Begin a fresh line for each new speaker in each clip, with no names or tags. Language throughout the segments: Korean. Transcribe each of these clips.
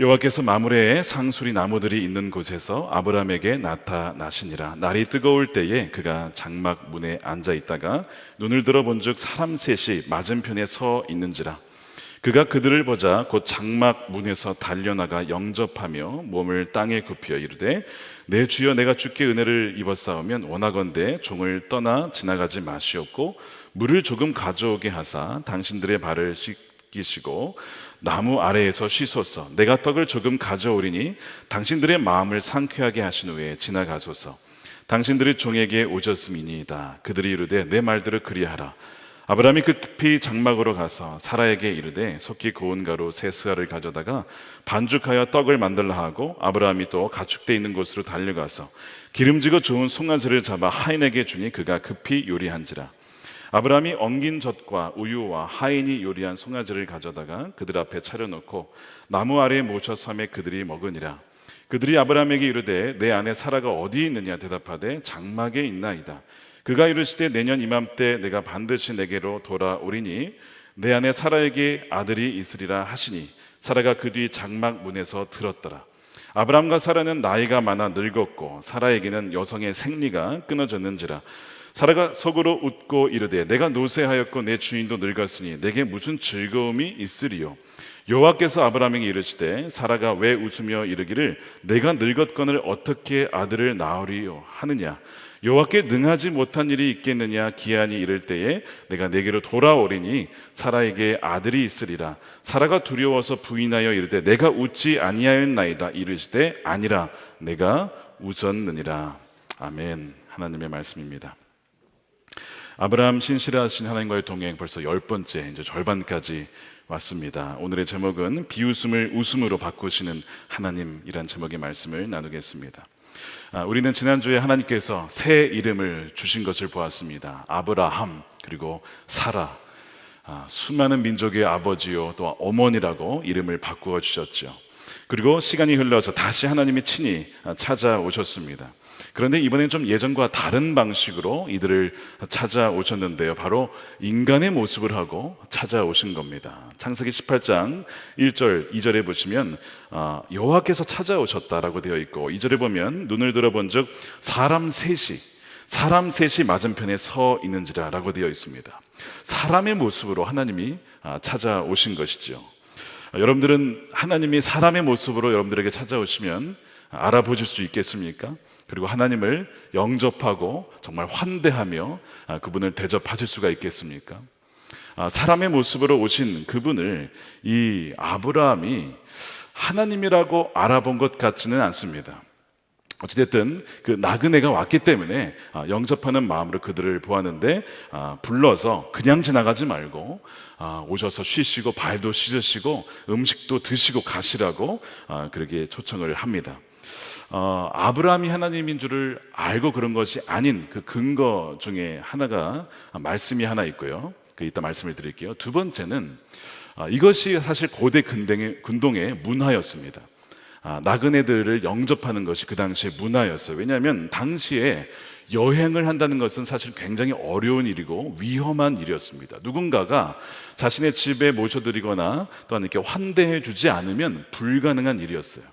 여호와께서 마므레에 상수리 나무들이 있는 곳에서 아브라함에게 나타나시니라. 날이 뜨거울 때에 그가 장막 문에 앉아 있다가 눈을 들어 본즉 사람 셋이 맞은편에 서 있는지라. 그가 그들을 보자 곧 장막 문에서 달려나가 영접하며 몸을 땅에 굽혀 이르되 내 주여, 내가 주께 은혜를 입었사오면 원하건대 종을 떠나 지나가지 마시옵고 물을 조금 가져오게 하사 당신들의 발을 씻기시고 나무 아래에서 쉬소서. 내가 떡을 조금 가져오리니 당신들의 마음을 상쾌하게 하신 후에 지나가소서. 당신들이 종에게 오셨음이니이다. 그들이 이르되 내 말들을 그리하라. 아브라함이 급히 장막으로 가서 사라에게 이르되 속히 고운 가루 세 스아를 가져다가 반죽하여 떡을 만들라 하고, 아브라함이 또 가축대 있는 곳으로 달려가서 기름지고 좋은 송아지를 잡아 하인에게 주니 그가 급히 요리한지라. 아브라함이 엉긴 젖과 우유와 하인이 요리한 송아지를 가져다가 그들 앞에 차려놓고 나무 아래에 모셔 섬에 그들이 먹으니라. 그들이 아브라함에게 이르되 내 아내 사라가 어디 있느냐 대답하되 장막에 있나이다. 그가 이르시되 내년 이맘때 내가 반드시 내게로 돌아오리니 내 아내 사라에게 아들이 있으리라 하시니 사라가 그 뒤 장막 문에서 들었더라. 아브라함과 사라는 나이가 많아 늙었고 사라에게는 여성의 생리가 끊어졌는지라. 사라가 속으로 웃고 이르되 내가 노쇠하였고 내 주인도 늙었으니 내게 무슨 즐거움이 있으리요. 여호와께서 아브라함에게 이르시되 사라가 왜 웃으며 이르기를 내가 늙었거늘 어떻게 아들을 낳으리요 하느냐. 여호와께 능하지 못한 일이 있겠느냐. 기한이 이를 때에 내가 내게로 돌아오리니 사라에게 아들이 있으리라. 사라가 두려워서 부인하여 이르되 내가 웃지 아니하였나이다. 이르시되 아니라 내가 웃었느니라. 아멘. 하나님의 말씀입니다. 아브라함 신실하신 하나님과의 동행 벌써 10번째, 이제 절반까지 왔습니다. 오늘의 제목은 비웃음을 웃음으로 바꾸시는 하나님이란 제목의 말씀을 나누겠습니다. 우리는 지난주에 하나님께서 새 이름을 주신 것을 보았습니다. 아브라함, 그리고 사라, 수많은 민족의 아버지요 또 어머니라고 이름을 바꾸어 주셨죠. 그리고 시간이 흘러서 다시 하나님이 친히 찾아오셨습니다. 그런데 이번엔 좀 예전과 다른 방식으로 이들을 찾아오셨는데요, 바로 인간의 모습을 하고 찾아오신 겁니다. 창세기 18장 1절 2절에 보시면 여호와께서 찾아오셨다라고 되어 있고, 2절에 보면 눈을 들어본즉 사람 셋이 맞은편에 서 있는지라 라고 되어 있습니다. 사람의 모습으로 하나님이 찾아오신 것이죠. 여러분들은 하나님이 사람의 모습으로 여러분들에게 찾아오시면 알아보실 수 있겠습니까? 그리고 하나님을 영접하고 정말 환대하며 그분을 대접하실 수가 있겠습니까? 사람의 모습으로 오신 그분을 이 아브라함이 하나님이라고 알아본 것 같지는 않습니다. 어찌됐든 그 나그네가 왔기 때문에 영접하는 마음으로 그들을 보았는데, 불러서 그냥 지나가지 말고 오셔서 쉬시고 발도 씻으시고 음식도 드시고 가시라고 그렇게 초청을 합니다. 아브라함이 하나님인 줄을 알고 그런 것이 아닌 그 근거 중에 하나가 말씀이 하나 있고요. 이따 말씀을 드릴게요. 두 번째는 이것이 사실 고대 근동의 문화였습니다. 나그네들을 영접하는 것이 그 당시의 문화였어요. 왜냐하면 당시에 여행을 한다는 것은 사실 굉장히 어려운 일이고 위험한 일이었습니다. 누군가가 자신의 집에 모셔드리거나 또한 이렇게 환대해 주지 않으면 불가능한 일이었어요.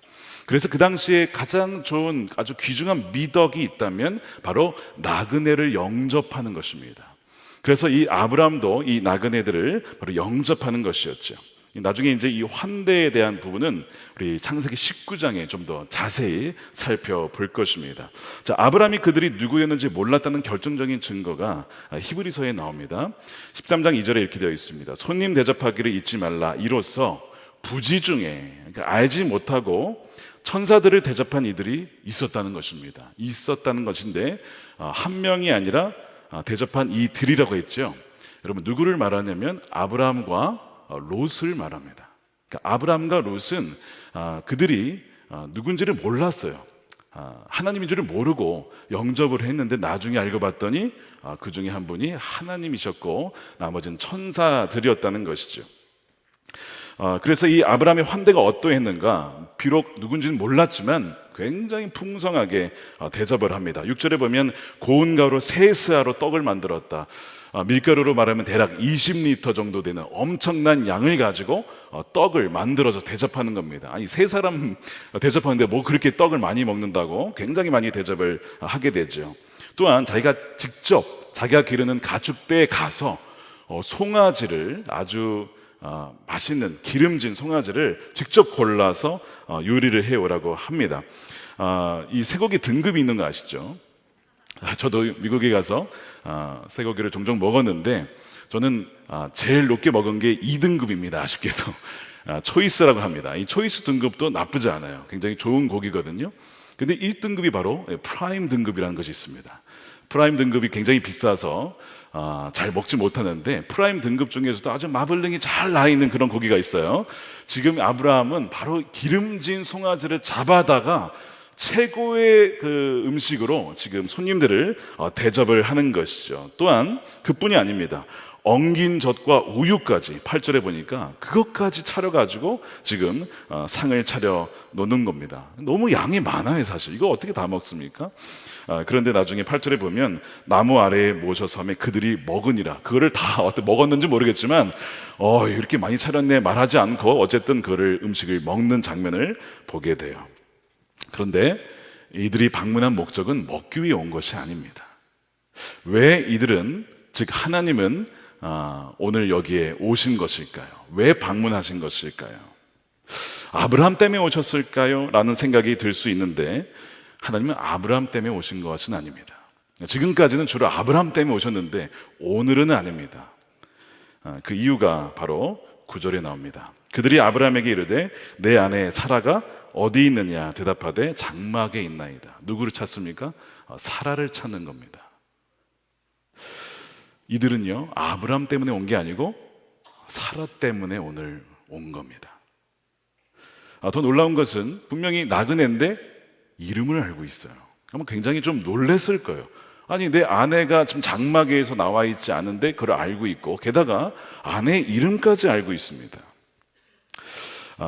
그래서 그 당시에 가장 좋은 아주 귀중한 미덕이 있다면 바로 나그네를 영접하는 것입니다. 그래서 이 아브라함도 이 나그네들을 바로 영접하는 것이었죠. 나중에 이제 이 환대에 대한 부분은 우리 창세기 19장에 좀 더 자세히 살펴볼 것입니다. 자, 아브라함이 그들이 누구였는지 몰랐다는 결정적인 증거가 히브리서에 나옵니다. 13장 2절에 이렇게 되어 있습니다. 손님 대접하기를 잊지 말라. 이로써 부지 중에, 그러니까 알지 못하고 천사들을 대접한 이들이 있었다는 것입니다. 있었다는 것인데 한 명이 아니라 대접한 이들이라고 했죠. 여러분, 누구를 말하냐면 아브라함과 롯을 말합니다. 그러니까 아브라함과 롯은 그들이 누군지를 몰랐어요. 하나님인 줄을 모르고 영접을 했는데 나중에 알고 봤더니 그 중에 한 분이 하나님이셨고 나머지는 천사들이었다는 것이죠. 그래서 이 아브라함의 환대가 어떠했는가? 비록 누군지는 몰랐지만 굉장히 풍성하게 대접을 합니다. 6절에 보면 고운 가루 세 스아로 떡을 만들었다. 밀가루로 말하면 대략 20리터 정도 되는 엄청난 양을 가지고 떡을 만들어서 대접하는 겁니다. 아니, 세 사람 대접하는데 뭐 그렇게 떡을 많이 먹는다고 굉장히 많이 대접을 하게 되죠. 또한 자기가 직접 자기가 기르는 가축대에 가서 송아지를 아주 맛있는 기름진 송아지를 직접 골라서 요리를 해오라고 합니다. 이 쇠고기 등급이 있는 거 아시죠? 저도 미국에 가서 쇠고기를 종종 먹었는데 저는 제일 높게 먹은 게 2등급입니다. 아쉽게도 초이스라고 합니다. 이 초이스 등급도 나쁘지 않아요. 굉장히 좋은 고기거든요. 근데 1등급이 바로 프라임 등급이라는 것이 있습니다. 프라임 등급이 굉장히 비싸서 잘 먹지 못하는데, 프라임 등급 중에서도 아주 마블링이 잘 나 있는 그런 고기가 있어요. 지금 아브라함은 바로 기름진 송아지를 잡아다가 최고의 그 음식으로 지금 손님들을 대접을 하는 것이죠. 또한 그뿐이 아닙니다. 엉긴 젖과 우유까지 8절에 보니까 그것까지 차려가지고 지금 상을 차려 놓는 겁니다. 너무 양이 많아요. 사실 이거 어떻게 다 먹습니까? 그런데 나중에 8절에 보면 나무 아래에 모셔서 하며 그들이 먹으니라. 그거를 다 어떻게 먹었는지 모르겠지만 이렇게 많이 차렸네 말하지 않고 어쨌든 그거를 음식을 먹는 장면을 보게 돼요. 그런데 이들이 방문한 목적은 먹기 위해 온 것이 아닙니다. 왜 이들은, 즉 하나님은 오늘 여기에 오신 것일까요? 왜 방문하신 것일까요? 아브라함 때문에 오셨을까요? 라는 생각이 들 수 있는데, 하나님은 아브라함 때문에 오신 것은 아닙니다. 지금까지는 주로 아브라함 때문에 오셨는데 오늘은 아닙니다. 그 이유가 바로 9절에 나옵니다. 그들이 아브라함에게 이르되 내 아내 사라가 어디 있느냐 대답하되 장막에 있나이다. 누구를 찾습니까? 사라를 찾는 겁니다. 이들은요, 아브라함 때문에 온 게 아니고 사라 때문에 오늘 온 겁니다. 더 놀라운 것은 분명히 나그네인데 이름을 알고 있어요. 아마 굉장히 좀 놀랬을 거예요. 아니, 내 아내가 지금 장막에서 나와 있지 않은데 그걸 알고 있고, 게다가 아내의 이름까지 알고 있습니다.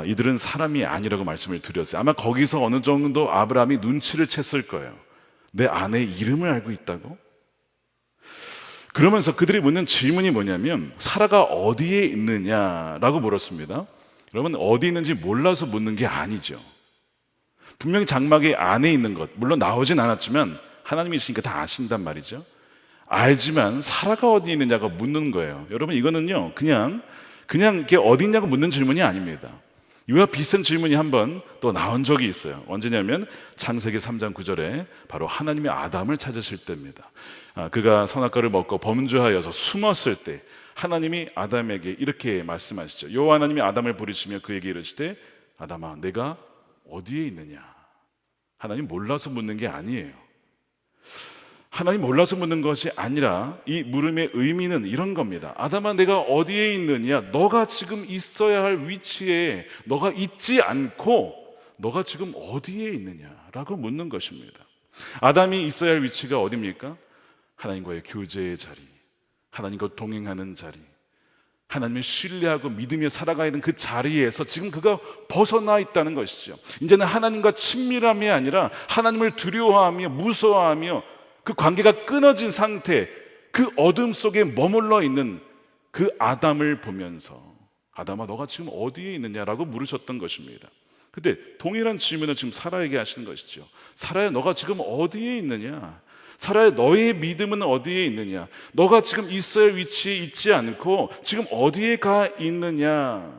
이들은 사람이 아니라고 말씀을 드렸어요. 아마 거기서 어느 정도 아브라함이 눈치를 챘을 거예요. 내 아내의 이름을 알고 있다고? 그러면서 그들이 묻는 질문이 뭐냐면 사라가 어디에 있느냐라고 물었습니다. 여러분, 어디 있는지 몰라서 묻는 게 아니죠. 분명히 장막의 안에 있는 것, 물론 나오진 않았지만 하나님이 있으니까 다 아신단 말이죠. 알지만 사라가 어디 있느냐고 묻는 거예요. 여러분, 이거는요 그냥 이게 어디 있냐고 묻는 질문이 아닙니다. 이와 비슷한 질문이 한번 또 나온 적이 있어요. 언제냐면 창세기 3장 9절에 바로 하나님이 아담을 찾으실 때입니다. 그가 선악과를 먹고 범죄하여서 숨었을 때 하나님이 아담에게 이렇게 말씀하시죠. 여호와 하나님이 아담을 부르시며 그에게 이르시되 아담아 내가 어디에 있느냐. 하나님 몰라서 묻는 게 아니에요. 하나님 몰라서 묻는 것이 아니라 이 물음의 의미는 이런 겁니다. 아담아 내가 어디에 있느냐. 너가 지금 있어야 할 위치에 너가 있지 않고 너가 지금 어디에 있느냐라고 묻는 것입니다. 아담이 있어야 할 위치가 어디입니까? 하나님과의 교제의 자리, 하나님과 동행하는 자리, 하나님을 신뢰하고 믿으며 살아가야 하는 그 자리에서 지금 그가 벗어나 있다는 것이죠. 이제는 하나님과 친밀함이 아니라 하나님을 두려워하며 무서워하며 그 관계가 끊어진 상태, 그 어둠 속에 머물러 있는 그 아담을 보면서 아담아 너가 지금 어디에 있느냐라고 물으셨던 것입니다. 근데 동일한 질문을 지금 사라에게 하시는 것이죠. 사라야 너가 지금 어디에 있느냐. 사라야 너의 믿음은 어디에 있느냐. 너가 지금 있어야 할 위치에 있지 않고 지금 어디에 가 있느냐.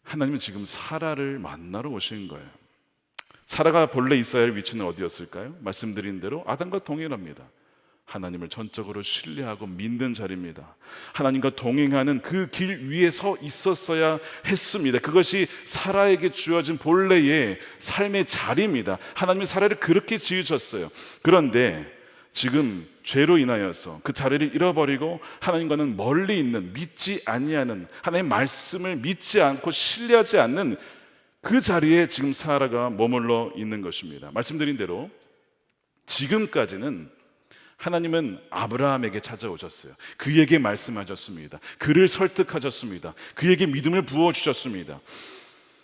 하나님은 지금 사라를 만나러 오신 거예요. 사라가 본래 있어야 할 위치는 어디였을까요? 말씀드린 대로 아담과 동일합니다. 하나님을 전적으로 신뢰하고 믿는 자리입니다. 하나님과 동행하는 그 길 위에 서 있었어야 했습니다. 그것이 사라에게 주어진 본래의 삶의 자리입니다. 하나님이 사라를 그렇게 지으셨어요. 그런데 지금 죄로 인하여서 그 자리를 잃어버리고 하나님과는 멀리 있는, 믿지 아니하는, 하나님의 말씀을 믿지 않고 신뢰하지 않는 그 자리에 지금 사라가 머물러 있는 것입니다. 말씀드린 대로 지금까지는 하나님은 아브라함에게 찾아오셨어요. 그에게 말씀하셨습니다. 그를 설득하셨습니다. 그에게 믿음을 부어주셨습니다.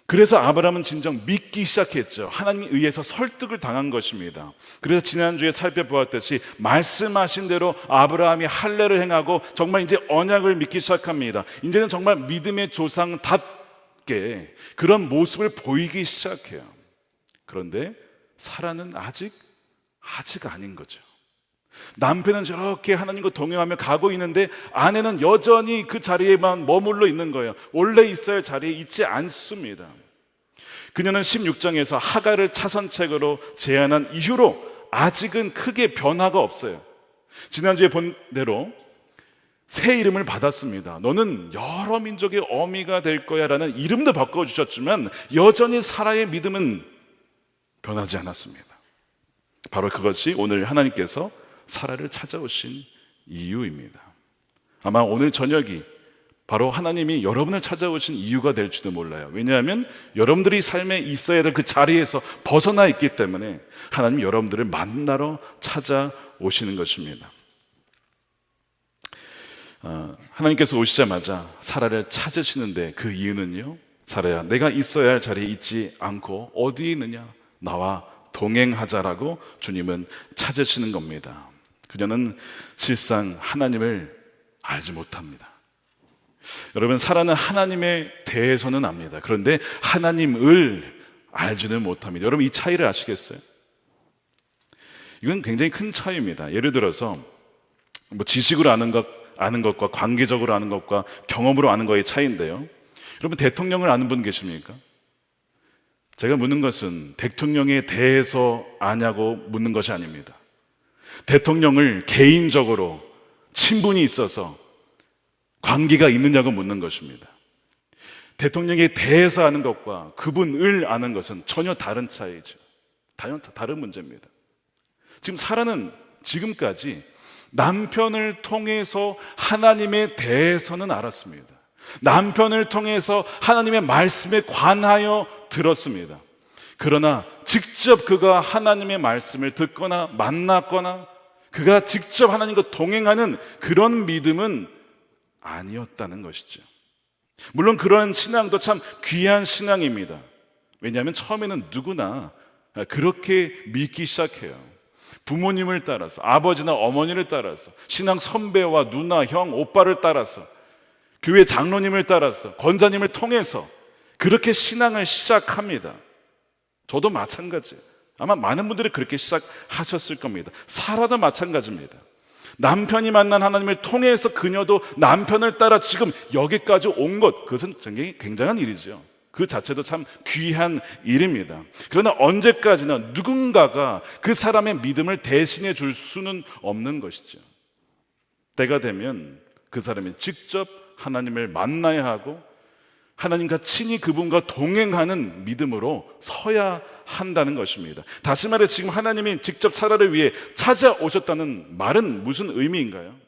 그래서 아브라함은 진정 믿기 시작했죠. 하나님에 의해서 설득을 당한 것입니다. 그래서 지난주에 살펴보았듯이 말씀하신 대로 아브라함이 할례를 행하고 정말 이제 언약을 믿기 시작합니다. 이제는 정말 믿음의 조상답게 그런 모습을 보이기 시작해요. 그런데 사라는 아직 아닌 거죠. 남편은 저렇게 하나님과 동행하며 가고 있는데 아내는 여전히 그 자리에만 머물러 있는 거예요. 원래 있어야 할 자리에 있지 않습니다. 그녀는 16장에서 하갈을 차선책으로 제안한 이후로 아직은 크게 변화가 없어요. 지난주에 본 대로 새 이름을 받았습니다. 너는 여러 민족의 어미가 될 거야 라는 이름도 바꿔주셨지만 여전히 사라의 믿음은 변하지 않았습니다. 바로 그것이 오늘 하나님께서 사라를 찾아오신 이유입니다. 아마 오늘 저녁이 바로 하나님이 여러분을 찾아오신 이유가 될지도 몰라요. 왜냐하면 여러분들이 삶에 있어야 될 그 자리에서 벗어나 있기 때문에 하나님 여러분들을 만나러 찾아오시는 것입니다. 하나님께서 오시자마자 사라를 찾으시는데 그 이유는요, 사라야 내가 있어야 할 자리에 있지 않고 어디에 있느냐, 나와 동행하자라고 주님은 찾으시는 겁니다. 그녀는 실상 하나님을 알지 못합니다. 여러분, 사라는 하나님에 대해서는 압니다. 그런데 하나님을 알지는 못합니다. 여러분, 이 차이를 아시겠어요? 이건 굉장히 큰 차이입니다. 예를 들어서 뭐 지식으로 아는 것과 관계적으로 아는 것과 경험으로 아는 것의 차이인데요. 여러분, 대통령을 아는 분 계십니까? 제가 묻는 것은 대통령에 대해서 아냐고 묻는 것이 아닙니다. 대통령을 개인적으로 친분이 있어서 관계가 있느냐고 묻는 것입니다. 대통령에 대해서 아는 것과 그분을 아는 것은 전혀 다른 차이죠. 다른 문제입니다. 지금 사라는 지금까지 남편을 통해서 하나님에 대해서는 알았습니다. 남편을 통해서 하나님의 말씀에 관하여 들었습니다. 그러나 직접 그가 하나님의 말씀을 듣거나 만났거나 그가 직접 하나님과 동행하는 그런 믿음은 아니었다는 것이죠. 물론 그런 신앙도 참 귀한 신앙입니다. 왜냐하면 처음에는 누구나 그렇게 믿기 시작해요. 부모님을 따라서, 아버지나 어머니를 따라서, 신앙 선배와 누나, 형, 오빠를 따라서, 교회 장로님을 따라서, 권사님을 통해서 그렇게 신앙을 시작합니다. 저도 마찬가지예요. 아마 많은 분들이 그렇게 시작하셨을 겁니다. 사라도 마찬가지입니다. 남편이 만난 하나님을 통해서 그녀도 남편을 따라 지금 여기까지 온 것, 그것은 굉장한 일이죠. 그 자체도 참 귀한 일입니다. 그러나 언제까지나 누군가가 그 사람의 믿음을 대신해 줄 수는 없는 것이죠. 때가 되면 그 사람이 직접 하나님을 만나야 하고 하나님과 친히 그분과 동행하는 믿음으로 서야 한다는 것입니다. 다시 말해 지금 하나님이 직접 사라를 위해 찾아오셨다는 말은 무슨 의미인가요?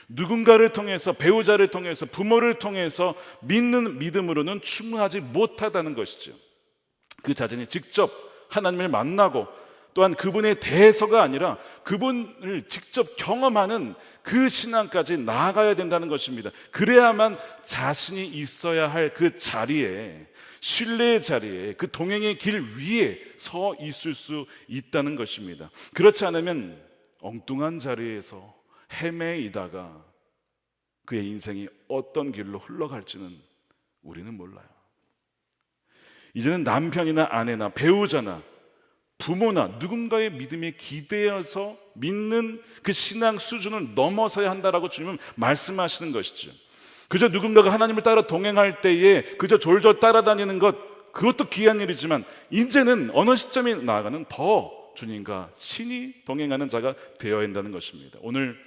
누군가를 통해서, 배우자를 통해서, 부모를 통해서 믿는 믿음으로는 충분하지 못하다는 것이죠. 그 자신이 직접 하나님을 만나고 또한 그분에 대해서가 아니라 그분을 직접 경험하는 그 신앙까지 나아가야 된다는 것입니다. 그래야만 자신이 있어야 할 그 자리에, 신뢰의 자리에, 그 동행의 길 위에 서 있을 수 있다는 것입니다. 그렇지 않으면 엉뚱한 자리에서 헤매이다가 그의 인생이 어떤 길로 흘러갈지는 우리는 몰라요. 이제는 남편이나 아내나 배우자나 부모나 누군가의 믿음에 기대어서 믿는 그 신앙 수준을 넘어서야 한다라고 주님은 말씀하시는 것이죠. 그저 누군가가 하나님을 따라 동행할 때에 그저 졸졸 따라다니는 것, 그것도 귀한 일이지만 이제는 어느 시점에 나아가는 더 주님과 친히 동행하는 자가 되어야 한다는 것입니다. 오늘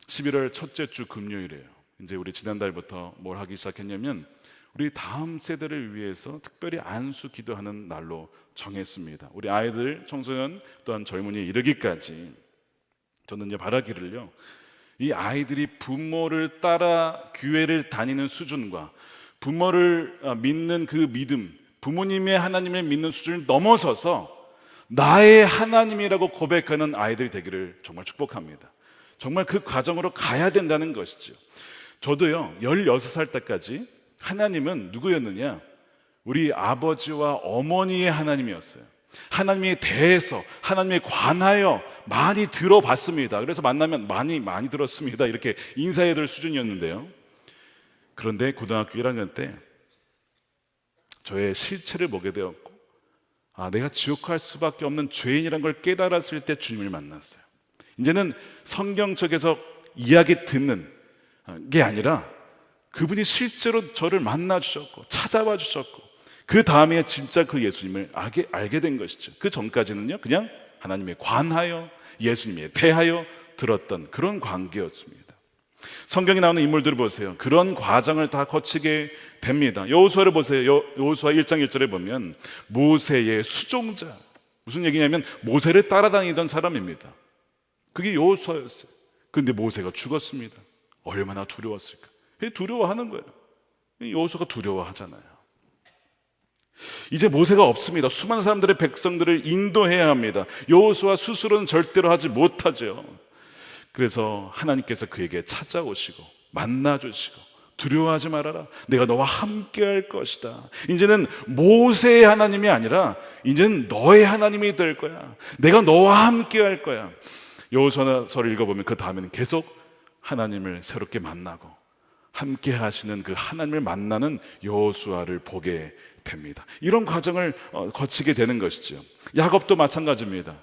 11월 첫째 주 금요일이에요. 이제 우리 지난달부터 뭘 하기 시작했냐면 우리 다음 세대를 위해서 특별히 안수 기도하는 날로 정했습니다. 우리 아이들, 청소년 또한 젊은이에 이르기까지 저는 이제 바라기를요, 이 아이들이 부모를 따라 교회를 다니는 수준과 부모를 믿는 그 믿음, 부모님의 하나님을 믿는 수준을 넘어서서 나의 하나님이라고 고백하는 아이들이 되기를 정말 축복합니다. 정말 그 과정으로 가야 된다는 것이죠. 저도요 16살 때까지 하나님은 누구였느냐, 우리 아버지와 어머니의 하나님이었어요. 하나님에 대해서, 하나님에 관하여 많이 들어봤습니다. 그래서 만나면 많이 들었습니다, 이렇게 인사해야 될 수준이었는데요. 그런데 고등학교 1학년 때 저의 실체를 보게 되었고, 내가 지옥 갈 수밖에 없는 죄인이란 걸 깨달았을 때 주님을 만났어요. 이제는 성경책에서 이야기 듣는 게 아니라 그분이 실제로 저를 만나 주셨고 찾아와 주셨고, 그 다음에 진짜 그 예수님을 알게 된 것이죠. 그 전까지는요, 그냥 하나님에 관하여 예수님에 대하여 들었던 그런 관계였습니다. 성경에 나오는 인물들을 보세요. 그런 과정을 다 거치게 됩니다. 여호수아를 보세요. 여호수아 1장 1절에 보면 모세의 수종자, 무슨 얘기냐면 모세를 따라다니던 사람입니다. 그게 여호수아였어요. 그런데 모세가 죽었습니다. 얼마나 두려웠을까? 두려워하는 거예요. 여호수아가 두려워하잖아요. 이제 모세가 없습니다. 수많은 사람들의 백성들을 인도해야 합니다. 여호수아 스스로는 절대로 하지 못하죠. 그래서 하나님께서 그에게 찾아오시고 만나주시고, 두려워하지 말아라, 내가 너와 함께 할 것이다. 이제는 모세의 하나님이 아니라 이제는 너의 하나님이 될 거야. 내가 너와 함께 할 거야. 여호수아서를 읽어보면 그 다음에는 계속 하나님을 새롭게 만나고 함께 하시는 그 하나님을 만나는 여호수아를 보게 됩니다. 이런 과정을 거치게 되는 것이죠. 야곱도 마찬가지입니다.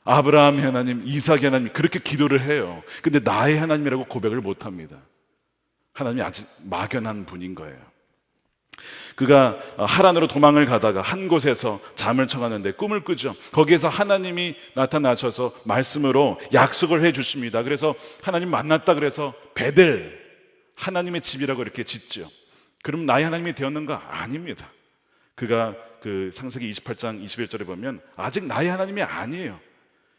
아브라함의 하나님, 이삭의 하나님, 그렇게 기도를 해요. 근데 나의 하나님이라고 고백을 못합니다. 하나님이 아직 막연한 분인 거예요. 그가 하란으로 도망을 가다가 한 곳에서 잠을 청하는데 꿈을 꾸죠. 거기에서 하나님이 나타나셔서 말씀으로 약속을 해 주십니다. 그래서 하나님 만났다 그래서 베델, 하나님의 집이라고 이렇게 짓죠. 그럼 나의 하나님이 되었는가? 아닙니다. 그가 그 창세기 28장 21절에 보면 아직 나의 하나님이 아니에요.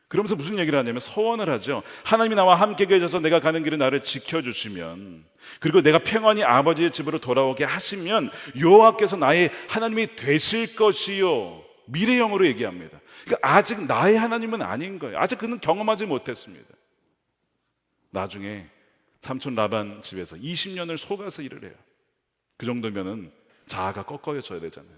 그러면서 무슨 얘기를 하냐면 서원을 하죠. 하나님이 나와 함께 계셔서 내가 가는 길에 나를 지켜주시면, 그리고 내가 평안히 아버지의 집으로 돌아오게 하시면 여호와께서 나의 하나님이 되실 것이요. 미래형으로 얘기합니다. 그러니까 아직 나의 하나님은 아닌 거예요. 아직 그는 경험하지 못했습니다. 나중에 삼촌 라반 집에서 20년을 속아서 일을 해요. 그 정도면은 자아가 꺾어져야 되잖아요.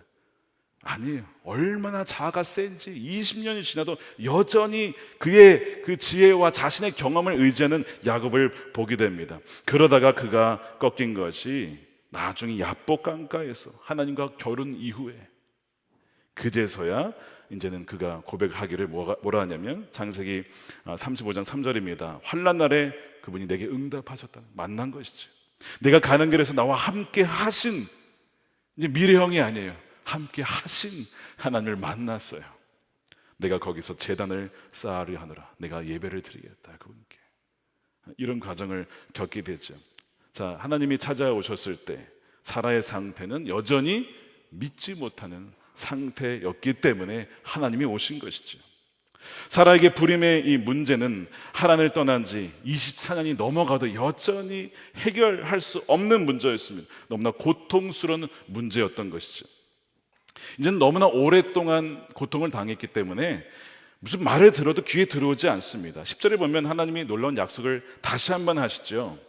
아니에요. 얼마나 자아가 센지 20년이 지나도 여전히 그의 그 지혜와 자신의 경험을 의지하는 야곱을 보게 됩니다. 그러다가 그가 꺾인 것이 나중에 야복 강가에서 하나님과 결혼 이후에, 그제서야 이제는 그가 고백하기를 뭐라 하냐면 창세기 35장 3절입니다. 환난 날에 그분이 내게 응답하셨다. 만난 것이죠. 내가 가는 길에서 나와 함께 하신, 이제 미래형이 아니에요. 함께 하신 하나님을 만났어요. 내가 거기서 제단을 쌓으려 하노라. 내가 예배를 드리겠다, 그분께. 이런 과정을 겪게 됐죠. 자, 하나님이 찾아오셨을 때 사라의 상태는 여전히 믿지 못하는 상태였기 때문에 하나님이 오신 것이죠. 사라에게 불임의 이 문제는 하란을 떠난 지 24년이 넘어가도 여전히 해결할 수 없는 문제였습니다. 너무나 고통스러운 문제였던 것이죠. 이제는 너무나 오랫동안 고통을 당했기 때문에 무슨 말을 들어도 귀에 들어오지 않습니다. 10절에 보면 하나님이 놀라운 약속을 다시 한번 하시죠.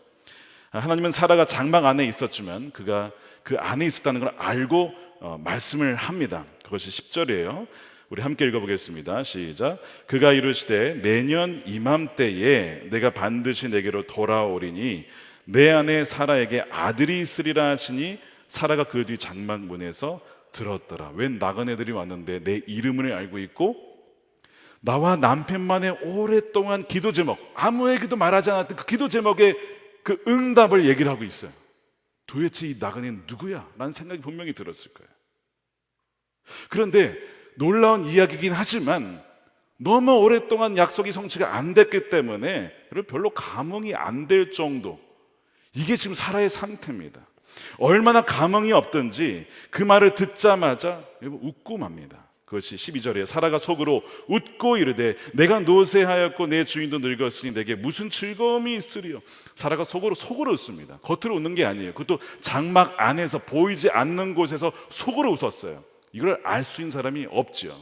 하나님은 사라가 장막 안에 있었지만 그가 그 안에 있었다는 걸 알고 말씀을 합니다. 그것이 10절이에요. 우리 함께 읽어보겠습니다. 시작. 그가 이르시되 내년 이맘때에 내가 반드시 내게로 돌아오리니 내 안에 사라에게 아들이 있으리라 하시니 사라가 그 뒤 장막 문에서 들었더라. 웬 나그네들이 왔는데 내 이름을 알고 있고 나와 남편만의 오랫동안 기도 제목, 아무에게도 말하지 않았던 그 기도 제목의 그 응답을 얘기를 하고 있어요. 도대체 이 나그네는 누구야? 라는 생각이 분명히 들었을 거예요. 그런데 놀라운 이야기이긴 하지만 너무 오랫동안 약속이 성취가 안 됐기 때문에 별로 감흥이 안 될 정도, 이게 지금 사라의 상태입니다. 얼마나 감흥이 없든지 그 말을 듣자마자 웃고 맙니다. 그것이 12절에 사라가 속으로 웃고 이르되 내가 노쇠하였고 내 주인도 늙었으니 내게 무슨 즐거움이 있으리요. 사라가 속으로 웃습니다. 겉으로 웃는 게 아니에요. 그것도 장막 안에서 보이지 않는 곳에서 속으로 웃었어요. 이걸 알 수 있는 사람이 없죠.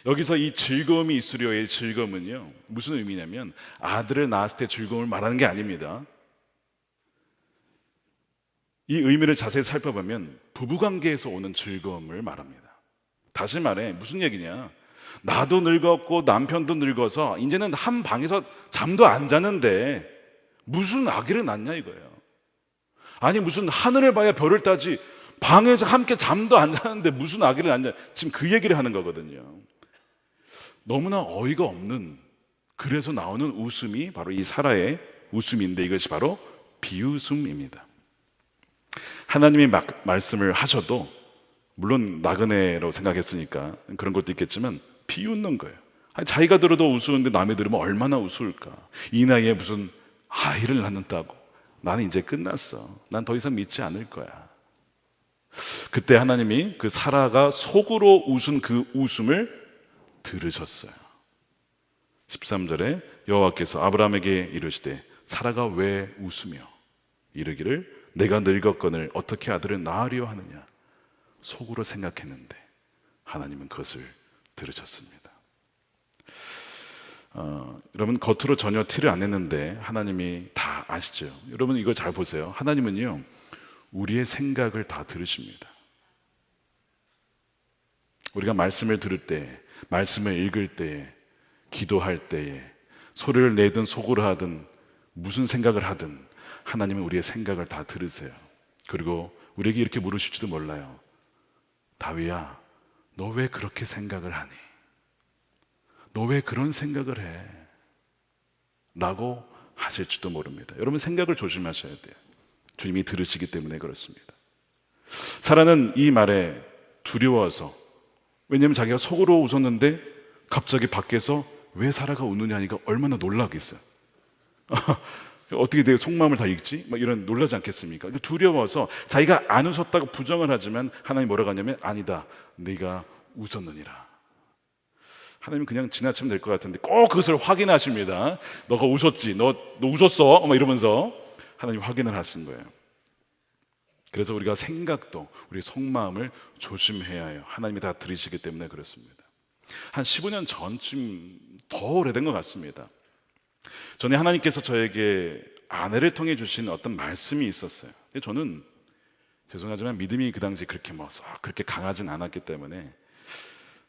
여기서 이 즐거움이 있으려의 즐거움은요, 무슨 의미냐면 아들을 낳았을 때 즐거움을 말하는 게 아닙니다. 이 의미를 자세히 살펴보면 부부관계에서 오는 즐거움을 말합니다. 다시 말해 무슨 얘기냐, 나도 늙었고 남편도 늙어서 이제는 한 방에서 잠도 안 자는데 무슨 아기를 낳냐 이거예요. 아니 무슨 하늘을 봐야 별을 따지 방에서 함께 잠도 안 자는데 무슨 아기를 낳냐, 지금 그 얘기를 하는 거거든요. 너무나 어이가 없는, 그래서 나오는 웃음이 바로 이 사라의 웃음인데 이것이 바로 비웃음입니다. 하나님이 말씀을 하셔도 물론 나그네로 생각했으니까 그런 것도 있겠지만 비웃는 거예요. 아니, 자기가 들어도 우스운데 남이 들으면 얼마나 우스울까. 이 나이에 무슨 아이를 낳는다고. 나는 이제 끝났어. 난 더 이상 믿지 않을 거야. 그때 하나님이 그 사라가 속으로 웃은 그 웃음을 들으셨어요. 13절에 여호와께서 아브라함에게 이르시되 사라가 왜 웃으며 이르기를 내가 늙었거늘 어떻게 아들을 낳으려 하느냐 속으로 생각했는데 하나님은 그것을 들으셨습니다. 여러분 겉으로 전혀 티를 안 냈는데 하나님이 다 아시죠? 여러분 이걸 잘 보세요. 하나님은요 우리의 생각을 다 들으십니다. 우리가 말씀을 들을 때, 말씀을 읽을 때에, 기도할 때에 소리를 내든 속으로 하든 무슨 생각을 하든 하나님은 우리의 생각을 다 들으세요. 그리고 우리에게 이렇게 물으실지도 몰라요. 다윗아, 너 왜 그렇게 생각을 하니? 너 왜 그런 생각을 해? 라고 하실지도 모릅니다. 여러분 생각을 조심하셔야 돼요. 주님이 들으시기 때문에 그렇습니다. 사라는 이 말에 두려워서, 왜냐하면 자기가 속으로 웃었는데 갑자기 밖에서 왜 사라가 웃느냐 하니까 얼마나 놀라겠어요. 어떻게 내 속마음을 다 읽지? 막 이런 놀라지 않겠습니까? 두려워서 자기가 안 웃었다고 부정을 하지만 하나님 뭐라고 하냐면 아니다, 네가 웃었느니라. 하나님 그냥 지나치면 될 것 같은데 꼭 그것을 확인하십니다. 너가 웃었지, 너 웃었어? 막 이러면서 하나님 확인을 하신 거예요. 그래서 우리가 생각도 우리 속마음을 조심해야 해요. 하나님이 다 들으시기 때문에 그렇습니다. 한 15년 전쯤 더 오래된 것 같습니다. 전에 하나님께서 저에게 아내를 통해 주신 어떤 말씀이 있었어요. 근데 저는 죄송하지만 믿음이 그 당시 그렇게 그렇게 강하진 않았기 때문에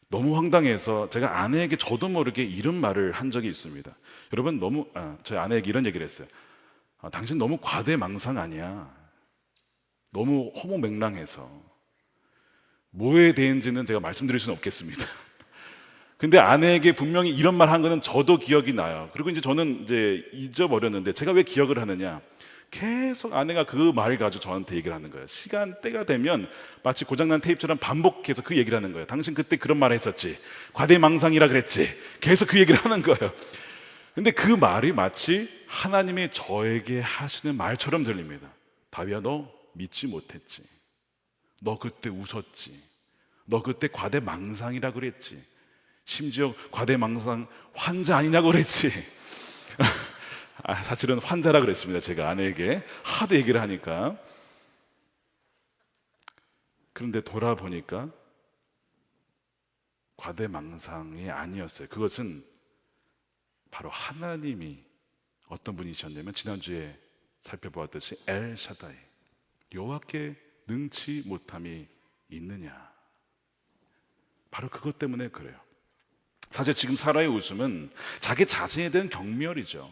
너무 황당해서 제가 아내에게 저도 모르게 이런 말을 한 적이 있습니다. 여러분 저희 아내에게 이런 얘기를 했어요. 당신 너무 과대망상 아니야. 너무 허무맹랑해서. 뭐에 대한지는 제가 말씀드릴 수는 없겠습니다. 근데 아내에게 분명히 이런 말 한 거는 저도 기억이 나요. 그리고 이제 저는 이제 잊어버렸는데 제가 왜 기억을 하느냐? 계속 아내가 그 말을 가지고 저한테 얘기를 하는 거예요. 시간대가 되면 마치 고장난 테이프처럼 반복해서 그 얘기를 하는 거예요. 당신 그때 그런 말 했었지. 과대망상이라 그랬지. 계속 그 얘기를 하는 거예요. 근데 그 말이 마치 하나님이 저에게 하시는 말처럼 들립니다. 다윗아, 너 믿지 못했지. 너 그때 웃었지. 너 그때 과대망상이라 그랬지. 심지어 과대망상 환자 아니냐고 그랬지. 사실은 환자라 그랬습니다. 제가 아내에게 하도 얘기를 하니까. 그런데 돌아보니까 과대망상이 아니었어요. 그것은 바로 하나님이 어떤 분이셨냐면 지난주에 살펴보았듯이 엘샤다이, 여호와께 능치 못함이 있느냐. 바로 그것 때문에 그래요. 사실 지금 사라의 웃음은 자기 자신에 대한 경멸이죠.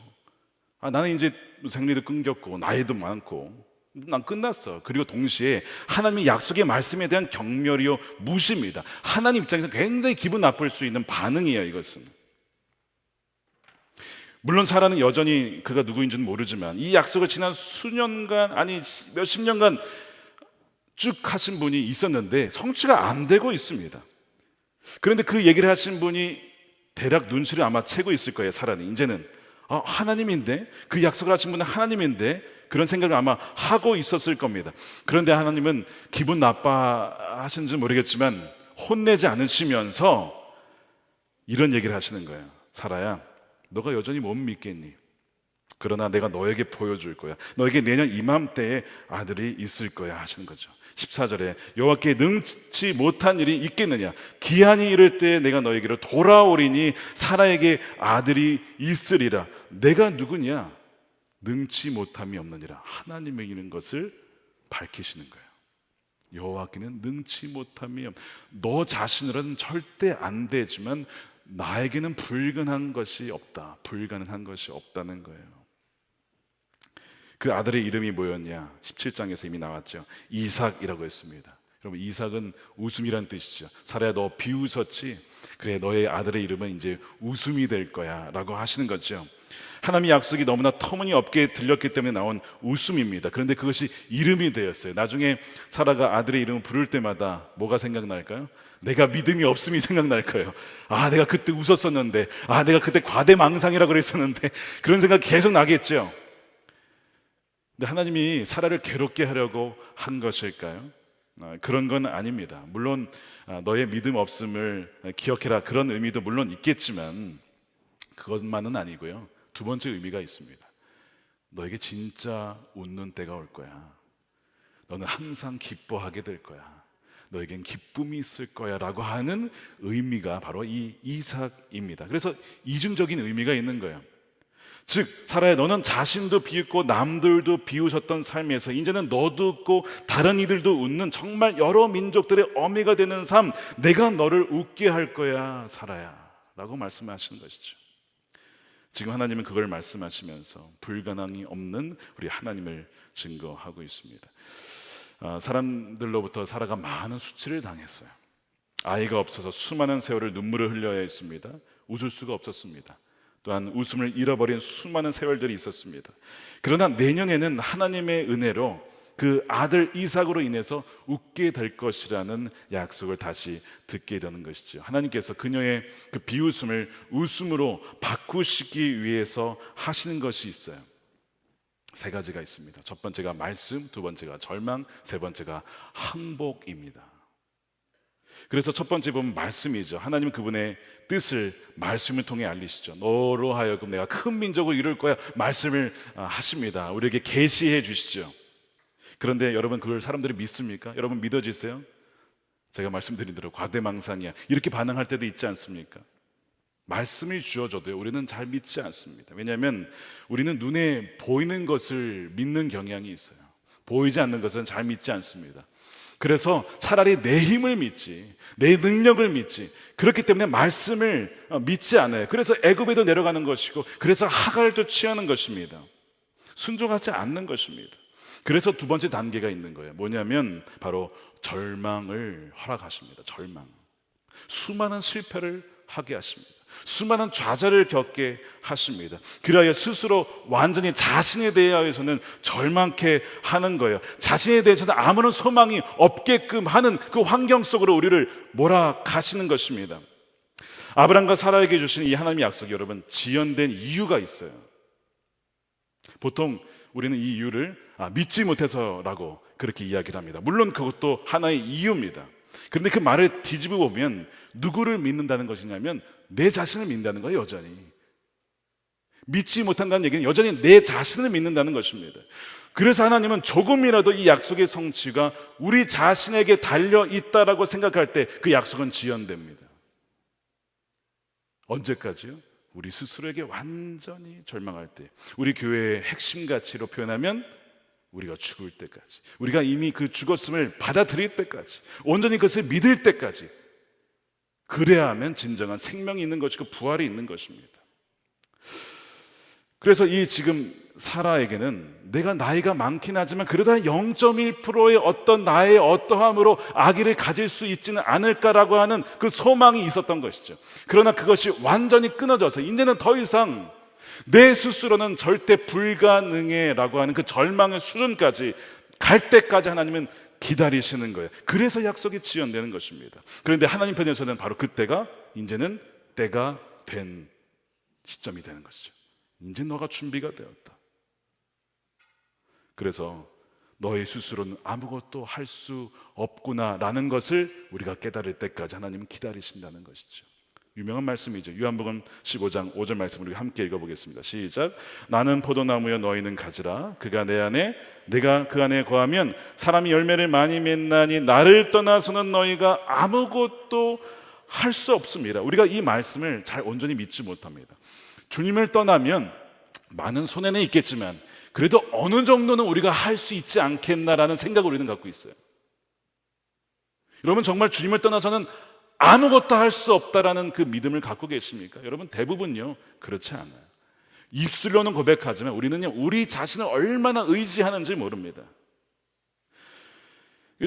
나는 이제 생리도 끊겼고 나이도 많고 난 끝났어. 그리고 동시에 하나님의 약속의 말씀에 대한 경멸이요 무시입니다. 하나님 입장에서 굉장히 기분 나쁠 수 있는 반응이에요. 이것은 물론 사라는 여전히 그가 누구인지는 모르지만 이 약속을 지난 수년간, 아니 몇십 년간 쭉 하신 분이 있었는데 성취가 안 되고 있습니다. 그런데 그 얘기를 하신 분이 대략 눈치를 아마 채고 있을 거예요. 사라는 이제는 하나님인데, 그 약속을 하신 분은 하나님인데 그런 생각을 아마 하고 있었을 겁니다. 그런데 하나님은 기분 나빠하시는지 모르겠지만 혼내지 않으시면서 이런 얘기를 하시는 거예요. 사라야, 너가 여전히 못 믿겠니? 그러나 내가 너에게 보여줄 거야. 너에게 내년 이맘때에 아들이 있을 거야 하시는 거죠. 14절에 여호와께 능치 못한 일이 있겠느냐? 기한이 이를 때 내가 너에게로 돌아오리니 사라에게 아들이 있으리라. 내가 누구냐? 능치 못함이 없느니라. 하나님이 있는 것을 밝히시는 거예요. 여호와께는 능치 못함이 너 자신으로는 절대 안 되지만 나에게는 불가능한 것이 없다. 불가능한 것이 없다는 거예요. 그 아들의 이름이 뭐였냐? 17장에서 이미 나왔죠. 이삭이라고 했습니다. 여러분, 이삭은 웃음이란 뜻이죠. 사라야, 너 비웃었지? 그래, 너의 아들의 이름은 이제 웃음이 될 거야 라고 하시는 거죠. 하나님의 약속이 너무나 터무니없게 들렸기 때문에 나온 웃음입니다. 그런데 그것이 이름이 되었어요. 나중에 사라가 아들의 이름을 부를 때마다 뭐가 생각날까요? 내가 믿음이 없음이 생각날 거예요. 아, 내가 그때 웃었었는데, 아, 내가 그때 과대망상이라고 그랬었는데, 그런 생각 계속 나겠죠. 근데 하나님이 사라를 괴롭게 하려고 한 것일까요? 그런 건 아닙니다. 물론 너의 믿음 없음을 기억해라, 그런 의미도 물론 있겠지만 그것만은 아니고요. 두 번째 의미가 있습니다. 너에게 진짜 웃는 때가 올 거야. 너는 항상 기뻐하게 될 거야. 너에겐 기쁨이 있을 거야 라고 하는 의미가 바로 이 이삭입니다. 그래서 이중적인 의미가 있는 거예요. 즉, 사라야, 너는 자신도 비웃고 남들도 비웃었던 삶에서 이제는 너도 웃고 다른 이들도 웃는 정말 여러 민족들의 어미가 되는 삶, 내가 너를 웃게 할 거야, 사라야 라고 말씀하시는 것이죠. 지금 하나님은 그걸 말씀하시면서 불가능이 없는 우리 하나님을 증거하고 있습니다. 사람들로부터 사라가 많은 수치를 당했어요. 아이가 없어서 수많은 세월을 눈물을 흘려야 했습니다. 웃을 수가 없었습니다. 또한 웃음을 잃어버린 수많은 세월들이 있었습니다. 그러나 내년에는 하나님의 은혜로 그 아들 이삭으로 인해서 웃게 될 것이라는 약속을 다시 듣게 되는 것이죠. 하나님께서 그녀의 그 비웃음을 웃음으로 바꾸시기 위해서 하시는 것이 있어요. 세 가지가 있습니다. 첫 번째가 말씀, 두 번째가 절망, 세 번째가 항복입니다. 그래서 첫 번째 보면 말씀이죠. 하나님은 그분의 뜻을 말씀을 통해 알리시죠. 너로 하여금 내가 큰 민족을 이룰 거야 말씀을 하십니다. 우리에게 계시해 주시죠. 그런데 여러분, 그걸 사람들이 믿습니까? 여러분, 믿어지세요? 제가 말씀드린 대로 과대망상이야 이렇게 반응할 때도 있지 않습니까? 말씀이 주어져도요, 우리는 잘 믿지 않습니다. 왜냐하면 우리는 눈에 보이는 것을 믿는 경향이 있어요. 보이지 않는 것은 잘 믿지 않습니다. 그래서 차라리 내 힘을 믿지, 내 능력을 믿지, 그렇기 때문에 말씀을 믿지 않아요. 그래서 애굽에도 내려가는 것이고, 그래서 하갈도 취하는 것입니다. 순종하지 않는 것입니다. 그래서 두 번째 단계가 있는 거예요. 뭐냐면 바로 절망을 허락하십니다. 절망. 수많은 실패를 하게 하십니다. 수많은 좌절을 겪게 하십니다. 그래야 스스로 완전히 자신에 대하여서는 절망케 하는 거예요. 자신에 대해서는 아무런 소망이 없게끔 하는 그 환경 속으로 우리를 몰아가시는 것입니다. 아브람과 사라에게 주신 이 하나님의 약속이 여러분 지연된 이유가 있어요. 보통 우리는 이 이유를 믿지 못해서라고 그렇게 이야기를 합니다. 물론 그것도 하나의 이유입니다. 그런데 그 말을 뒤집어 보면 누구를 믿는다는 것이냐면 내 자신을 믿는다는 거예요. 여전히 믿지 못한다는 얘기는 여전히 내 자신을 믿는다는 것입니다. 그래서 하나님은 조금이라도 이 약속의 성취가 우리 자신에게 달려 있다라고 생각할 때 그 약속은 지연됩니다. 언제까지요? 우리 스스로에게 완전히 절망할 때, 우리 교회의 핵심 가치로 표현하면 우리가 죽을 때까지, 우리가 이미 그 죽었음을 받아들일 때까지, 온전히 그것을 믿을 때까지, 그래야 하면 진정한 생명이 있는 것이고 부활이 있는 것입니다. 그래서 이 지금 사라에게는 내가 나이가 많긴 하지만 그러다 0.1%의 어떤 나의 어떠함으로 아기를 가질 수 있지는 않을까라고 하는 그 소망이 있었던 것이죠. 그러나 그것이 완전히 끊어져서 이제는 더 이상 내 스스로는 절대 불가능해 라고 하는 그 절망의 수준까지 갈 때까지 하나님은 기다리시는 거예요. 그래서 약속이 지연되는 것입니다. 그런데 하나님 편에서는 바로 그때가 이제는 때가 된 시점이 되는 것이죠. 이제 너가 준비가 되었다. 그래서 너의 스스로는 아무것도 할 수 없구나라는 것을 우리가 깨달을 때까지 하나님은 기다리신다는 것이죠. 유명한 말씀이죠. 요한복음 15장 5절 말씀 우리 함께 읽어보겠습니다. 시작. 나는 포도나무여 너희는 가지라. 그가 내 안에 내가 그 안에 거하면 사람이 열매를 많이 맺나니 나를 떠나서는 너희가 아무것도 할 수 없습니다. 우리가 이 말씀을 잘 온전히 믿지 못합니다. 주님을 떠나면 많은 손해는 있겠지만 그래도 어느 정도는 우리가 할 수 있지 않겠나라는 생각을 우리는 갖고 있어요. 여러분 정말 주님을 떠나서는 아무것도 할 수 없다라는 그 믿음을 갖고 계십니까? 여러분 대부분요 그렇지 않아요. 입술로는 고백하지만 우리는요 우리 자신을 얼마나 의지하는지 모릅니다.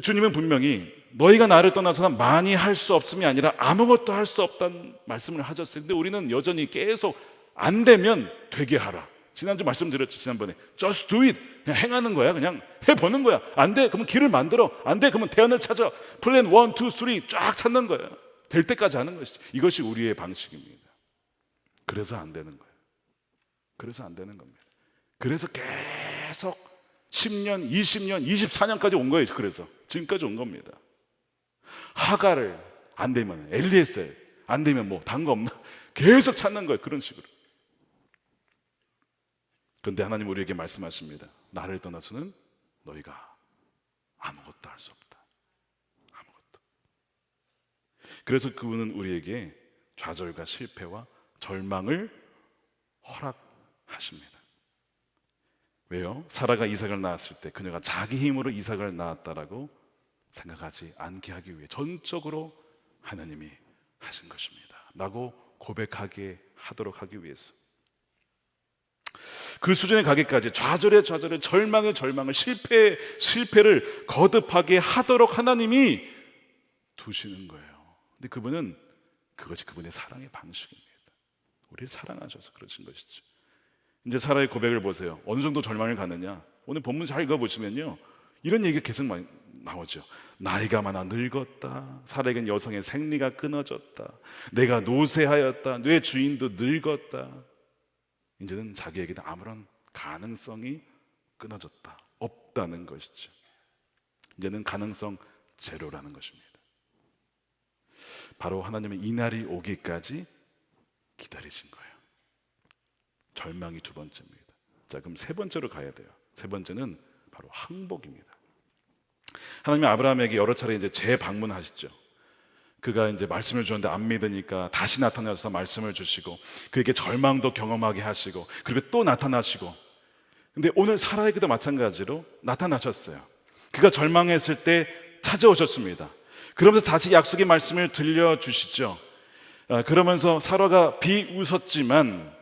주님은 분명히 너희가 나를 떠나서는 많이 할 수 없음이 아니라 아무것도 할 수 없다는 말씀을 하셨어요. 근데 우리는 여전히 계속 안 되면 되게 하라. 지난주 말씀드렸죠. 지난번에 just do it. 그냥 행하는 거야. 그냥 해보는 거야. 안 돼? 그러면 길을 만들어. 안 돼? 그러면 대안을 찾아. 플랜 1, 2, 3 쫙 찾는 거야. 될 때까지 하는 것이죠. 이것이 우리의 방식입니다. 그래서 안 되는 거예요. 그래서 안 되는 겁니다. 그래서 계속 10년, 20년, 24년까지 온 거예요. 그래서 지금까지 온 겁니다. 하가를 안 되면 엘리에셀 안 되면 뭐 단 거 없나? 계속 찾는 거예요. 그런 식으로. 그런데 하나님 우리에게 말씀하십니다. 나를 떠나서는 너희가 아무것도 할 수 없다. 아무것도. 그래서 그분은 우리에게 좌절과 실패와 절망을 허락하십니다. 왜요? 사라가 이삭을 낳았을 때 그녀가 자기 힘으로 이삭을 낳았다라고 생각하지 않게 하기 위해 전적으로 하나님이 하신 것입니다 라고 고백하게 하도록 하기 위해서, 그 수준에 가기까지 좌절의 좌절을, 절망의 절망을, 실패를 거듭하게 하도록 하나님이 두시는 거예요. 근데 그분은 그것이 그분의 사랑의 방식입니다. 우리를 사랑하셔서 그러신 것이죠. 이제 사라의 고백을 보세요. 어느 정도 절망을 갖느냐? 오늘 본문 잘 읽어보시면요 이런 얘기가 계속 많이 나오죠. 나이가 많아 늙었다. 사라에겐 여성의 생리가 끊어졌다. 내가 노쇠하였다. 내 주인도 늙었다. 이제는 자기에게는 아무런 가능성이 끊어졌다. 없다는 것이죠. 이제는 가능성 제로라는 것입니다. 바로 하나님의 이 날이 오기까지 기다리신 거예요. 절망이 두 번째입니다. 자, 그럼 세 번째로 가야 돼요. 세 번째는 바로 항복입니다. 하나님이 아브라함에게 여러 차례 이제 재방문하시죠. 그가 이제 말씀을 주는데 안 믿으니까 다시 나타나서 말씀을 주시고 그에게 절망도 경험하게 하시고 그리고 또 나타나시고, 근데 오늘 사라에게도 마찬가지로 나타나셨어요. 그가 절망했을 때 찾아오셨습니다. 그러면서 다시 약속의 말씀을 들려주시죠. 그러면서 사라가 비웃었지만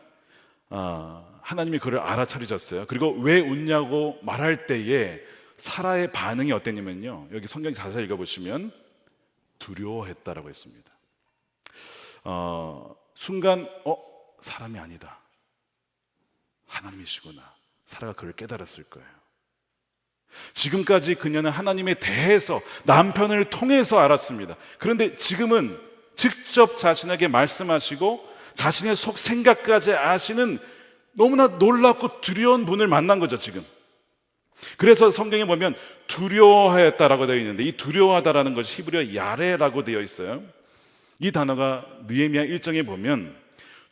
하나님이 그를 알아차리셨어요. 그리고 왜 웃냐고 말할 때에 사라의 반응이 어땠냐면요, 여기 성경 자세히 읽어보시면 두려워했다라고 했습니다. 순간 사람이 아니다, 하나님이시구나, 사라가 그를 깨달았을 거예요. 지금까지 그녀는 하나님에 대해서 남편을 통해서 알았습니다. 그런데 지금은 직접 자신에게 말씀하시고 자신의 속 생각까지 아시는 너무나 놀랍고 두려운 분을 만난 거죠 지금. 그래서 성경에 보면 두려워하였다라고 되어 있는데, 이 두려워하다라는 것이 히브리어 야레라고 되어 있어요. 이 단어가 느헤미야 1장에 보면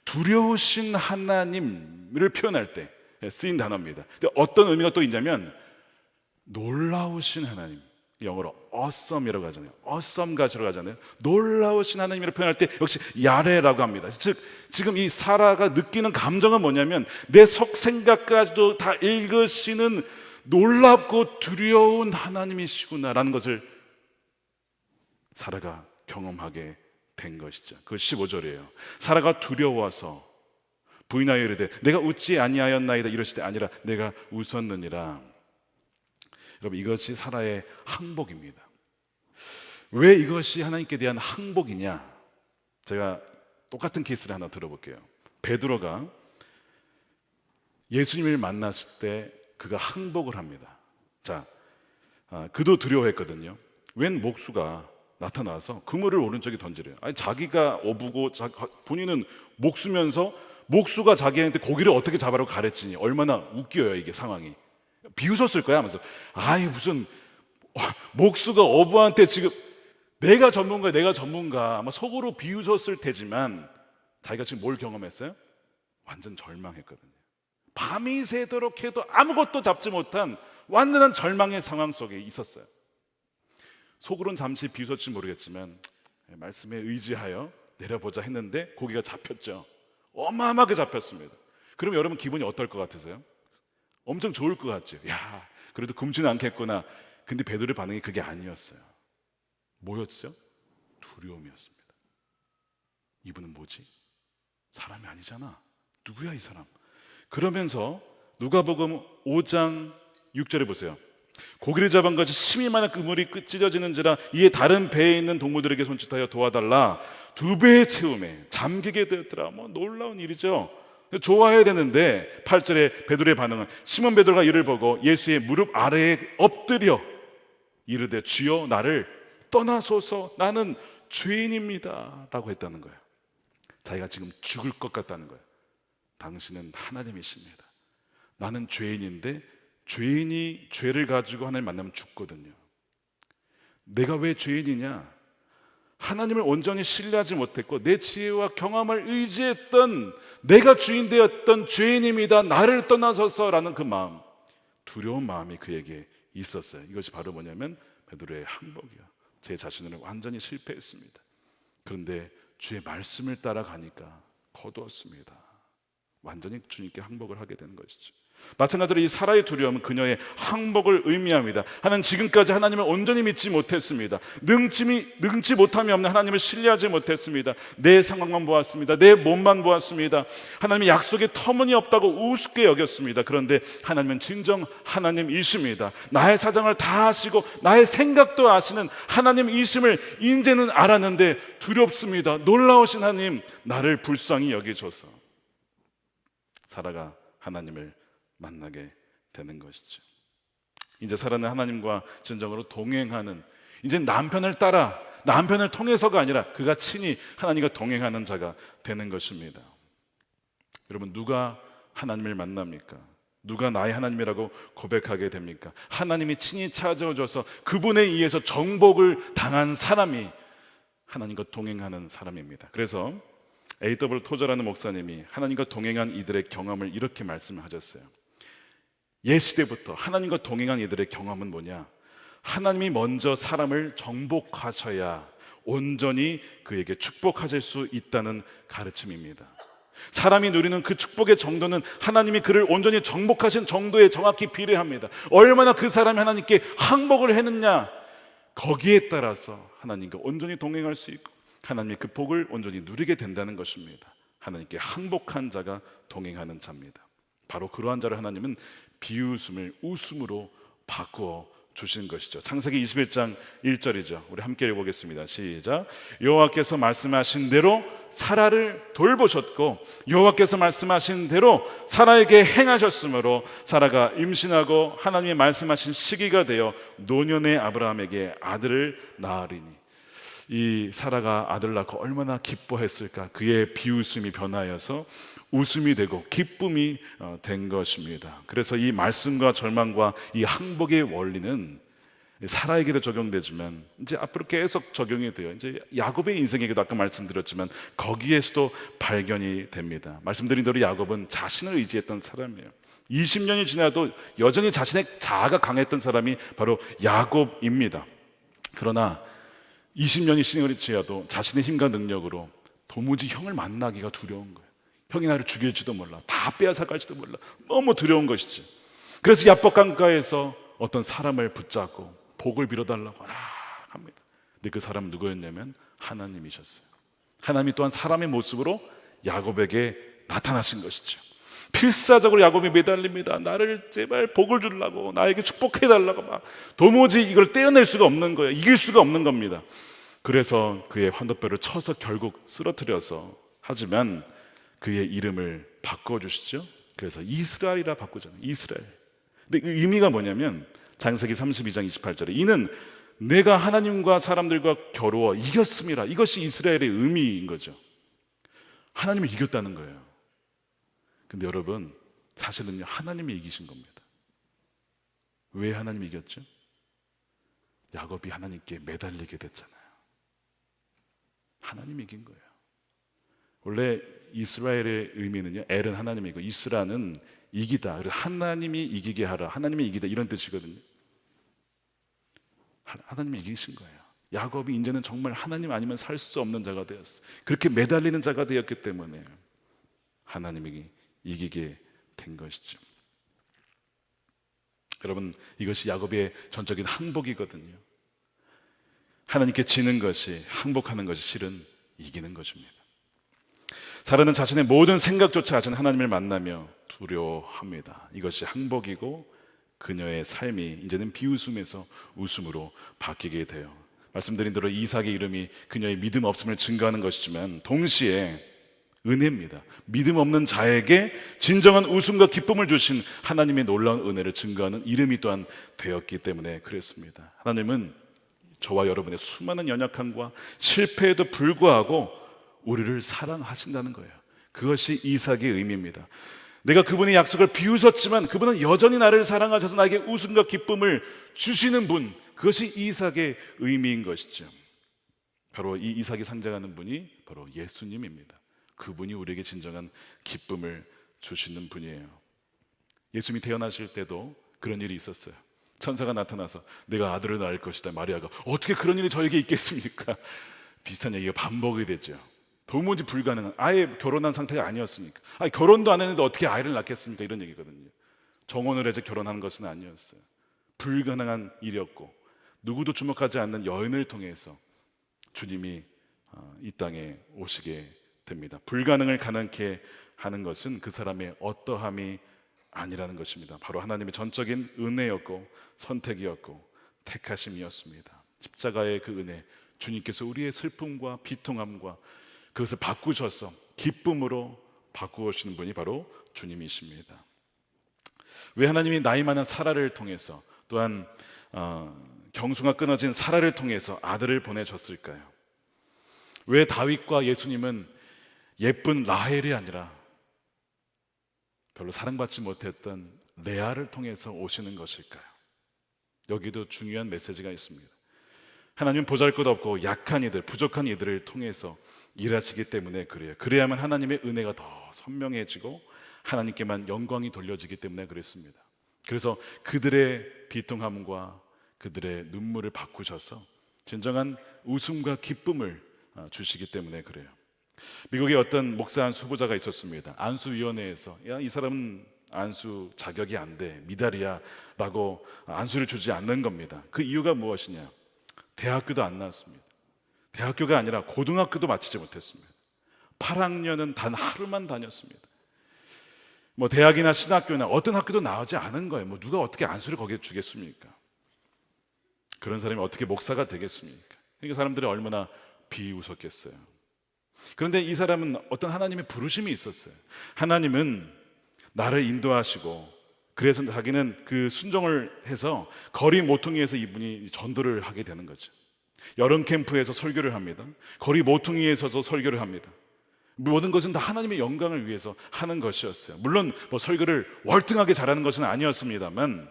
두려우신 하나님을 표현할 때 쓰인 단어입니다. 근데 어떤 의미가 또 있냐면 놀라우신 하나님, 영어로 awesome이라고 하잖아요. awesome God이라고 하잖아요. 놀라우신 하나님이라고 표현할 때 역시 야레라고 합니다. 즉 지금 이 사라가 느끼는 감정은 뭐냐면 내 속 생각까지도 다 읽으시는 놀랍고 두려운 하나님이시구나라는 것을 사라가 경험하게 된 것이죠. 그 15절이에요. 사라가 두려워서 부인하여 이르되 내가 웃지 아니하였나이다 이러실 때 아니라 내가 웃었느니라. 여러분 이것이 사라의 항복입니다. 왜 이것이 하나님께 대한 항복이냐? 제가 똑같은 케이스를 하나 들어볼게요. 베드로가 예수님을 만났을 때 그가 항복을 합니다. 자, 그도 두려워했거든요. 웬 목수가 나타나서 그물을 오른쪽에 던지래요. 아니 자기가 어부고 본인은 목수면서 목수가 자기한테 고기를 어떻게 잡으라고 가르치니 얼마나 웃겨요 이게 상황이. 비웃었을 거야 하면서 아이 무슨 목수가 어부한테 지금 내가 전문가 아마 속으로 비웃었을 테지만 자기가 지금 뭘 경험했어요? 완전 절망했거든요. 밤이 새도록 해도 아무것도 잡지 못한 완전한 절망의 상황 속에 있었어요. 속으로는 잠시 비웃었지 모르겠지만 말씀에 의지하여 내려보자 했는데 고기가 잡혔죠. 어마어마하게 잡혔습니다. 그럼 여러분 기분이 어떨 것 같으세요? 엄청 좋을 것 같죠. 야, 그래도 굶지는 않겠구나. 근데 베드로의 반응이 그게 아니었어요. 뭐였죠? 두려움이었습니다. 이분은 뭐지? 사람이 아니잖아. 누구야 이 사람? 그러면서 누가복음 5장 6절에 보세요. 고기를 잡은 것이 심히 많은 그물이 찢어지는지라 이에 다른 배에 있는 동무들에게 손짓하여 도와달라. 2배의 채움에 잠기게 되었더라. 뭐 놀라운 일이죠. 좋아해야 되는데 8절에 베드로의 반응은 시몬 베드로가 이를 보고 예수의 무릎 아래에 엎드려 이르되 주여 나를 떠나소서 나는 죄인입니다 라고 했다는 거예요. 자기가 지금 죽을 것 같다는 거예요. 당신은 하나님이십니다. 나는 죄인인데 죄인이 죄를 가지고 하나님 만나면 죽거든요. 내가 왜 죄인이냐? 하나님을 온전히 신뢰하지 못했고 내 지혜와 경험을 의지했던 내가 주인 되었던 죄인입니다. 나를 떠나소서라는 그 마음, 두려운 마음이 그에게 있었어요. 이것이 바로 뭐냐면 베드로의 항복이요. 제 자신을 완전히 실패했습니다. 그런데 주의 말씀을 따라가니까 거두었습니다. 완전히 주님께 항복을 하게 되는 것이죠. 마찬가지로 이 사라의 두려움은 그녀의 항복을 의미합니다. 하나는 지금까지 하나님을 온전히 믿지 못했습니다. 능치 못함이 없는 하나님을 신뢰하지 못했습니다. 내 상황만 보았습니다. 내 몸만 보았습니다. 하나님의 약속이 터무니없다고 우습게 여겼습니다. 그런데 하나님은 진정 하나님이십니다. 나의 사정을 다 아시고 나의 생각도 아시는 하나님이심을 이제는 알았는데 두렵습니다. 놀라우신 하나님, 나를 불쌍히 여기셔서 사라가 하나님을 만나게 되는 것이죠. 이제 사라는 하나님과 진정으로 동행하는, 이제 남편을 따라 남편을 통해서가 아니라 그가 친히 하나님과 동행하는 자가 되는 것입니다. 여러분, 누가 하나님을 만납니까? 누가 나의 하나님이라고 고백하게 됩니까? 하나님이 친히 찾아오셔서 그분에 의해서 정복을 당한 사람이 하나님과 동행하는 사람입니다. 그래서 A.W. 토저라는 목사님이 하나님과 동행한 이들의 경험을 이렇게 말씀하셨어요. 옛시대부터 하나님과 동행한 이들의 경험은 뭐냐? 하나님이 먼저 사람을 정복하셔야 온전히 그에게 축복하실 수 있다는 가르침입니다. 사람이 누리는 그 축복의 정도는 하나님이 그를 온전히 정복하신 정도에 정확히 비례합니다. 얼마나 그 사람이 하나님께 항복을 했느냐, 거기에 따라서 하나님과 온전히 동행할 수 있고 하나님의 그 복을 온전히 누리게 된다는 것입니다. 하나님께 항복한 자가 동행하는 자입니다. 바로 그러한 자를 하나님은 비웃음을 웃음으로 바꾸어 주신 것이죠. 창세기 21장 1절이죠. 우리 함께 읽어보겠습니다. 시작. 여호와께서 말씀하신 대로 사라를 돌보셨고 여호와께서 말씀하신 대로 사라에게 행하셨으므로 사라가 임신하고 하나님의 말씀하신 시기가 되어 노년의 아브라함에게 아들을 낳으리니. 이 사라가 아들 낳고 얼마나 기뻐했을까. 그의 비웃음이 변하여서 웃음이 되고 기쁨이 된 것입니다. 그래서 이 말씀과 절망과 이 항복의 원리는 사라에게도 적용되지만 이제 앞으로 계속 적용이 돼요. 이제 야곱의 인생에게도 아까 말씀드렸지만 거기에서도 발견이 됩니다. 말씀드린 대로 야곱은 자신을 의지했던 사람이에요. 20년이 지나도 여전히 자신의 자아가 강했던 사람이 바로 야곱입니다. 그러나 20년이 시간이 지나도 자신의 힘과 능력으로 도무지 형을 만나기가 두려운 거예요. 형이 나를 죽일지도 몰라, 다 빼앗아갈지도 몰라, 너무 두려운 것이지. 그래서 야복강가에서 어떤 사람을 붙잡고 복을 빌어달라고 합니다. 근데 그 사람은 누구였냐면 하나님이셨어요. 하나님이 또한 사람의 모습으로 야곱에게 나타나신 것이죠. 필사적으로 야곱이 매달립니다. 나를 제발 복을 주려고, 나에게 축복해달라고 막 도무지 이걸 떼어낼 수가 없는 거예요. 이길 수가 없는 겁니다. 그래서 그의 환도뼈를 쳐서 결국 쓰러뜨려서, 하지만 그의 이름을 바꿔주시죠. 그래서 이스라엘이라 바꾸잖아요. 이스라엘. 근데 그 의미가 뭐냐면 창세기 32장 28절에 이는 내가 하나님과 사람들과 겨루어 이겼음이라. 이것이 이스라엘의 의미인 거죠. 하나님을 이겼다는 거예요. 근데 여러분, 사실은요, 하나님이 이기신 겁니다. 왜 하나님이 이겼죠? 야곱이 하나님께 매달리게 됐잖아요. 하나님이 이긴 거예요. 원래 이스라엘의 의미는요, 엘은 하나님이고 이스라는 이기다. 그래서 하나님이 이기게 하라, 하나님이 이기다, 이런 뜻이거든요. 하나님이 이기신 거예요. 야곱이 이제는 정말 하나님 아니면 살 수 없는 자가 되었어요. 그렇게 매달리는 자가 되었기 때문에 하나님이 이기게 된 것이죠. 여러분, 이것이 야곱의 전적인 항복이거든요. 하나님께 지는 것이, 항복하는 것이 실은 이기는 것입니다. 사라는 자신의 모든 생각조차 가진 하나님을 만나며 두려워합니다. 이것이 항복이고 그녀의 삶이 이제는 비웃음에서 웃음으로 바뀌게 돼요. 말씀드린 대로 이삭의 이름이 그녀의 믿음 없음을 증거하는 것이지만 동시에 은혜입니다. 믿음 없는 자에게 진정한 웃음과 기쁨을 주신 하나님의 놀라운 은혜를 증거하는 이름이 또한 되었기 때문에 그랬습니다. 하나님은 저와 여러분의 수많은 연약함과 실패에도 불구하고 우리를 사랑하신다는 거예요. 그것이 이삭의 의미입니다. 내가 그분의 약속을 비웃었지만 그분은 여전히 나를 사랑하셔서 나에게 웃음과 기쁨을 주시는 분, 그것이 이삭의 의미인 것이죠. 바로 이 이삭이 상징하는 분이 바로 예수님입니다. 그분이 우리에게 진정한 기쁨을 주시는 분이에요. 예수님이 태어나실 때도 그런 일이 있었어요. 천사가 나타나서 내가 아들을 낳을 것이다. 마리아가 어떻게 그런 일이 저에게 있겠습니까? 비슷한 얘기가 반복이 되죠. 도무지 불가능한, 아예 결혼한 상태가 아니었으니까, 결혼도 안 했는데 어떻게 아이를 낳겠습니까? 이런 얘기거든요. 정혼을 해서 결혼한 것은 아니었어요. 불가능한 일이었고 누구도 주목하지 않는 여인을 통해서 주님이 이 땅에 오시게 됩니다. 불가능을 가능케 하는 것은 그 사람의 어떠함이 아니라는 것입니다. 바로 하나님의 전적인 은혜였고 선택이었고 택하심이었습니다. 십자가의 그 은혜, 주님께서 우리의 슬픔과 비통함과 그것을 바꾸셔서 기쁨으로 바꾸시는 분이 바로 주님이십니다. 왜 하나님이 나이 많은 사라를 통해서 또한 경수가 끊어진 사라를 통해서 아들을 보내셨을까요? 왜 다윗과 예수님은 예쁜 라헬이 아니라 별로 사랑받지 못했던 레아를 통해서 오시는 것일까요? 여기도 중요한 메시지가 있습니다. 하나님은 보잘것없고 약한 이들, 부족한 이들을 통해서 일하시기 때문에 그래요. 그래야만 하나님의 은혜가 더 선명해지고 하나님께만 영광이 돌려지기 때문에 그랬습니다. 그래서 그들의 비통함과 그들의 눈물을 바꾸셔서 진정한 웃음과 기쁨을 주시기 때문에 그래요. 미국에 어떤 목사 한 수보자가 있었습니다. 안수위원회에서 야, 이 사람은 안수 자격이 안 돼, 미달이야 라고 안수를 주지 않는 겁니다. 그 이유가 무엇이냐? 대학교도 안 나왔습니다. 대학교가 아니라 고등학교도 마치지 못했습니다. 8학년은 단 하루만 다녔습니다. 대학이나 신학교나 어떤 학교도 나오지 않은 거예요. 누가 어떻게 안수를 거기에 주겠습니까? 그런 사람이 어떻게 목사가 되겠습니까? 그러니까 사람들이 얼마나 비웃었겠어요. 그런데 이 사람은 어떤 하나님의 부르심이 있었어요. 하나님은 나를 인도하시고 그래서 자기는 그 순종을 해서 거리 모퉁이에서 이분이 전도를 하게 되는 거죠. 여름 캠프에서 설교를 합니다. 거리 모퉁이에서도 설교를 합니다. 모든 것은 다 하나님의 영광을 위해서 하는 것이었어요. 물론 설교를 월등하게 잘하는 것은 아니었습니다만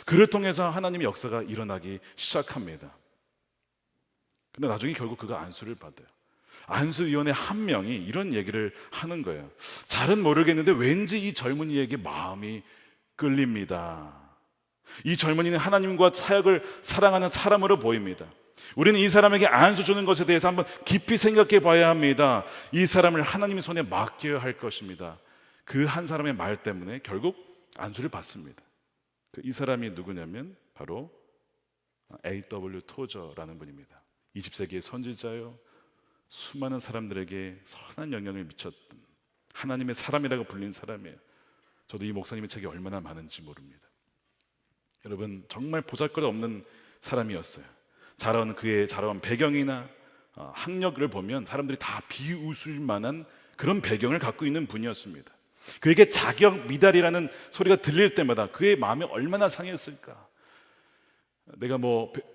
그를 통해서 하나님의 역사가 일어나기 시작합니다. 근데 나중에 결국 그가 안수를 받아요. 안수위원회 한 명이 이런 얘기를 하는 거예요. 잘은 모르겠는데 왠지 이 젊은이에게 마음이 끌립니다. 이 젊은이는 하나님과 사역을 사랑하는 사람으로 보입니다. 우리는 이 사람에게 안수 주는 것에 대해서 한번 깊이 생각해 봐야 합니다. 이 사람을 하나님의 손에 맡겨야 할 것입니다. 그 한 사람의 말 때문에 결국 안수를 받습니다. 이 사람이 누구냐면 바로 A.W. 토저라는 분입니다. 20세기의 선지자요, 수많은 사람들에게 선한 영향을 미쳤던 하나님의 사람이라고 불린 사람이에요. 저도 이 목사님의 책이 얼마나 많은지 모릅니다. 여러분, 정말 보잘것없는 사람이었어요. 그의 자라온 배경이나 학력을 보면 사람들이 다 비웃을 만한 그런 배경을 갖고 있는 분이었습니다. 그에게 자격 미달이라는 소리가 들릴 때마다 그의 마음이 얼마나 상했을까. 내가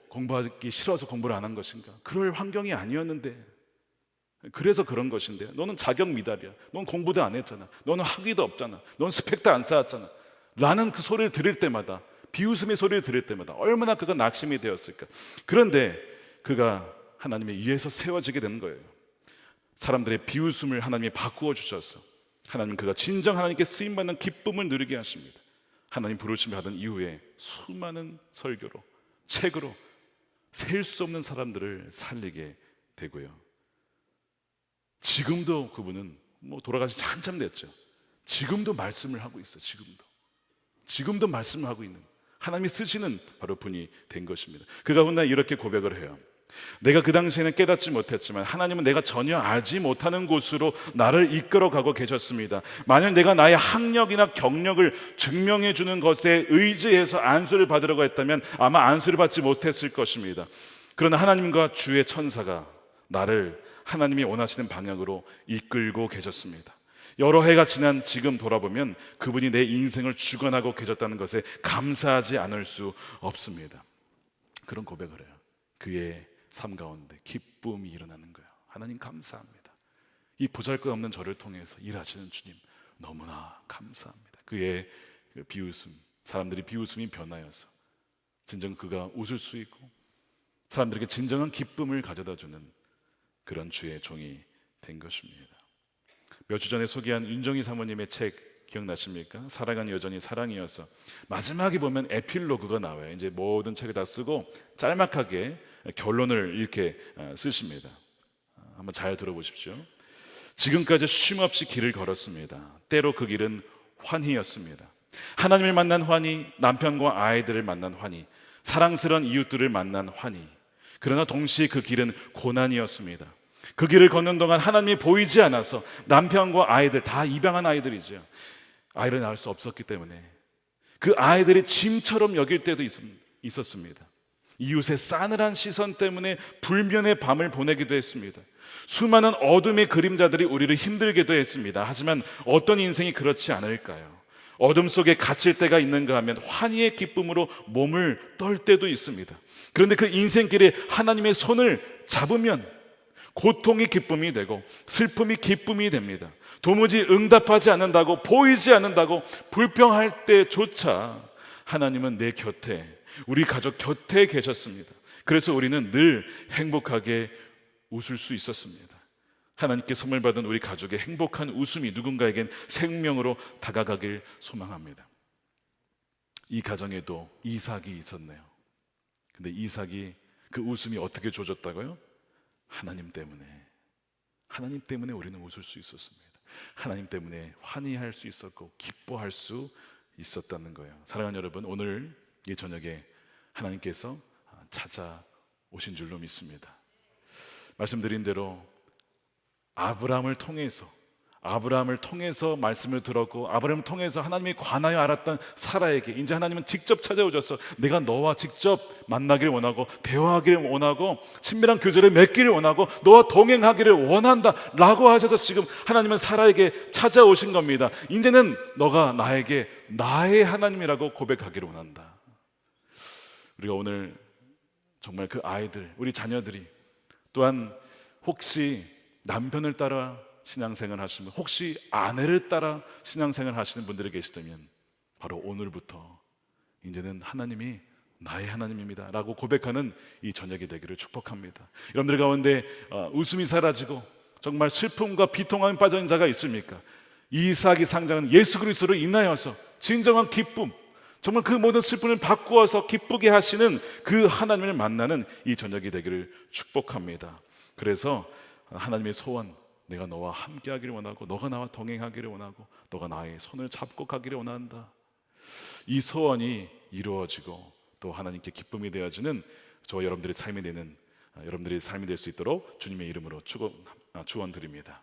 공부하기 싫어서 공부를 안 한 것인가? 그럴 환경이 아니었는데, 그래서 그런 것인데, 너는 자격 미달이야, 넌 공부도 안 했잖아, 너는 학위도 없잖아, 넌 스펙도 안 쌓았잖아 라는 그 소리를 들을 때마다, 비웃음의 소리를 들을 때마다 얼마나 그가 낙심이 되었을까. 그런데 그가 하나님에 의해서 세워지게 되는 거예요. 사람들의 비웃음을 하나님이 바꾸어 주셔서 하나님, 그가 진정 하나님께 쓰임받는 기쁨을 누리게 하십니다. 하나님 부르심을 받은 이후에 수많은 설교로, 책으로 셀 수 없는 사람들을 살리게 되고요. 지금도 그분은 돌아가신 지 한참 됐죠. 지금도 말씀을 하고 있어요. 지금도 말씀을 하고 있는, 하나님이 쓰시는 바로 분이 된 것입니다. 그 가운데 이렇게 고백을 해요. 내가 그 당시에는 깨닫지 못했지만 하나님은 내가 전혀 알지 못하는 곳으로 나를 이끌어가고 계셨습니다. 만약 내가 나의 학력이나 경력을 증명해 주는 것에 의지해서 안수를 받으려고 했다면 아마 안수를 받지 못했을 것입니다. 그러나 하나님과 주의 천사가 나를 하나님이 원하시는 방향으로 이끌고 계셨습니다. 여러 해가 지난 지금 돌아보면 그분이 내 인생을 주관하고 계셨다는 것에 감사하지 않을 수 없습니다. 그런 고백을 해요. 그의 삶 가운데 기쁨이 일어나는 거예요. 하나님 감사합니다. 이 보잘것없는 저를 통해서 일하시는 주님 너무나 감사합니다. 그의 비웃음, 사람들이 비웃음이 변하여서 진정 그가 웃을 수 있고 사람들에게 진정한 기쁨을 가져다주는 그런 주의 종이 된 것입니다. 몇 주 전에 소개한 윤정희 사모님의 책 기억나십니까? 사랑은 여전히 사랑이어서 마지막에 보면 에필로그가 나와요. 이제 모든 책을 다 쓰고 짤막하게 결론을 이렇게 쓰십니다. 한번 잘 들어보십시오. 지금까지 쉼없이 길을 걸었습니다. 때로 그 길은 환희였습니다. 하나님을 만난 환희, 남편과 아이들을 만난 환희, 사랑스러운 이웃들을 만난 환희. 그러나 동시에 그 길은 고난이었습니다. 그 길을 걷는 동안 하나님이 보이지 않아서 남편과 아이들, 다 입양한 아이들이죠. 아이를 낳을 수 없었기 때문에 그 아이들이 짐처럼 여길 때도 있었습니다. 이웃의 싸늘한 시선 때문에 불면의 밤을 보내기도 했습니다. 수많은 어둠의 그림자들이 우리를 힘들게도 했습니다. 하지만 어떤 인생이 그렇지 않을까요? 어둠 속에 갇힐 때가 있는가 하면 환희의 기쁨으로 몸을 떨 때도 있습니다. 그런데 그 인생길에 하나님의 손을 잡으면 고통이 기쁨이 되고 슬픔이 기쁨이 됩니다. 도무지 응답하지 않는다고, 보이지 않는다고 불평할 때조차 하나님은 내 곁에, 우리 가족 곁에 계셨습니다. 그래서 우리는 늘 행복하게 웃을 수 있었습니다. 하나님께 선물 받은 우리 가족의 행복한 웃음이 누군가에겐 생명으로 다가가길 소망합니다. 이 가정에도 이삭이 있었네요. 근데 이삭이 그 웃음이 어떻게 주어졌다고요? 하나님 때문에 우리는 웃을 수 있었습니다. 하나님 때문에 환희할 수 있었고 기뻐할 수 있었다는 거예요. 사랑하는 여러분, 오늘 이 저녁에 하나님께서 찾아오신 줄로 믿습니다. 말씀드린 대로 아브라함을 통해서 말씀을 들었고 아브라함을 통해서 하나님이 관하여 알았던 사라에게 이제 하나님은 직접 찾아오셔서 내가 너와 직접 만나기를 원하고 대화하기를 원하고 친밀한 교제를 맺기를 원하고 너와 동행하기를 원한다 라고 하셔서 지금 하나님은 사라에게 찾아오신 겁니다. 이제는 너가 나에게 나의 하나님이라고 고백하기를 원한다. 우리가 오늘 정말 그 아이들, 우리 자녀들이 또한 혹시 남편을 따라 신앙생활 하시는 분, 혹시 아내를 따라 신앙생활 하시는 분들이 계시다면 바로 오늘부터 이제는 하나님이 나의 하나님입니다 라고 고백하는 이 저녁이 되기를 축복합니다. 여러분들 가운데 웃음이 사라지고 정말 슬픔과 비통함에 빠진 자가 있습니까? 이삭이 상장하는 예수 그리스도로 인하여서 진정한 기쁨, 정말 그 모든 슬픔을 바꾸어서 기쁘게 하시는 그 하나님을 만나는 이 저녁이 되기를 축복합니다. 그래서 하나님의 소원, 내가 너와 함께 하기를 원하고 너가 나와 동행하기를 원하고 너가 나의 손을 잡고 가기를 원한다. 이 소원이 이루어지고 또 하나님께 기쁨이 되어지는 저와 여러분들의 삶이 되는 여러분들의 삶이 될 수 있도록 주님의 이름으로 축원드립니다.